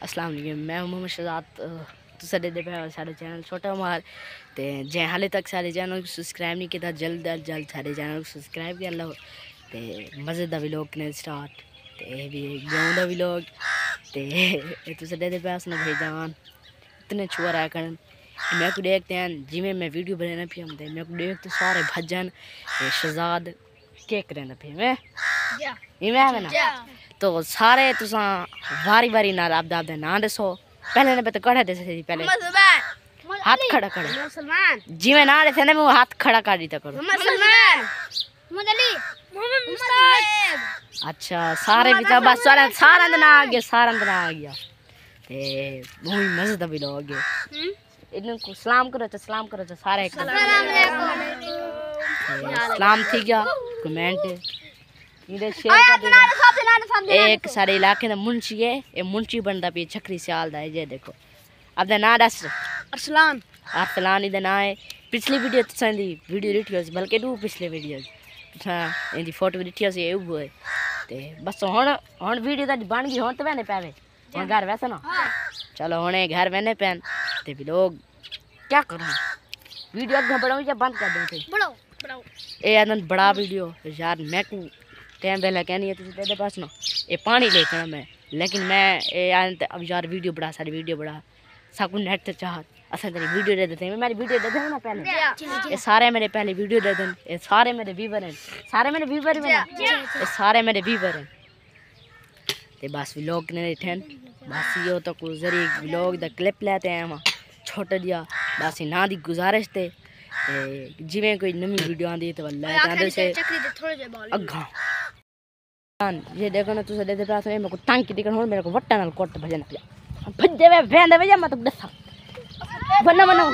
अस्सलाम वालेकुम, मैं मोहम्मद शहजाद। तुसा दे पे सारे चैनल छोटा मार ते जे हाले तक सारे चैनल को सब्सक्राइब नहीं किया जल्द अज जल्द सारे चैनल को सब्सक्राइब कर लो। ते मज़े दा व्लॉग ने स्टार्ट ते भी गाँव दा व्लॉग ते तुसा दे पे असना भाईजान इतने छुआ रहा करन मैं को देखते हैं जिमें मैं वीडियो बनाना पे हम मैं को देख तो सारे भजन शहजाद केक रहना पे मैं ना तो सारे तुसा वारी वारी ना आप ना दसो पहले ने तो कड़ा दे पहले हाथ खड़ा कर जिमें ना दे ना मैं हाथ खड़ा कर दी करो। अच्छा सारे बिचा बस सारा सारा दिन आ गया ते बहुत मजे दा व्लॉग है इनको सलाम करो तो सारे सलाम थी गया कमेंट एक सारे इलाके का मुंशी है ये मुंशी बनता पे छकरी सियाल दा ये देखो अब ना दस अरसलान इधर ना है पिछली वीडियो तो संदी वीडियो रिटियोस बल्कि दो पिछले वीडियो इनकी फोटो रिटियोस ये वो है ते बस हुन वीडियो दा बन गई हुन तो मैंने पैवे हुन घर वैसे ना चलो हुन घर मैंने पैन ते भी लोग क्या करूं वीडियो अगर बढ़ाऊं या बंद कर दूं थे बढ़ाओ ए आनंद बड़ा वीडियो यार मैं को टाइम पहले कहनी है तुझे तेरे पास ना ये पानी लेकर मैं लेकिन मैं अब यार वीडियो बड़ा सारी वीडियो बड़ा सब कुछ नेट से चाह असल तेरी वीडियो दे देते हैं मेरी वीडियो दे दें ना पहले ये सारे मेरे पहले वीडियो दे दें ये सारे मेरे व्यूवर हैं सारे मेरे व्यूवर में ये सारे मेरे व्यूवर हैं ते बस व्लॉग ने ठन बस यो तो कुछ जरिए व्लॉग दा क्लिप लेते हैं हम छोटा दिया बस ना दी गुजारिश थे जिवें कोई नवी वीडियो आंदी तो लाइक आंदे से अग्गा ये देखो ना तुसे दे पास में को टांकी दिखन हो मेरे को वट्टा नाल कोट भजन भजे वे वेंदे वे मैं तो दसा बन्ना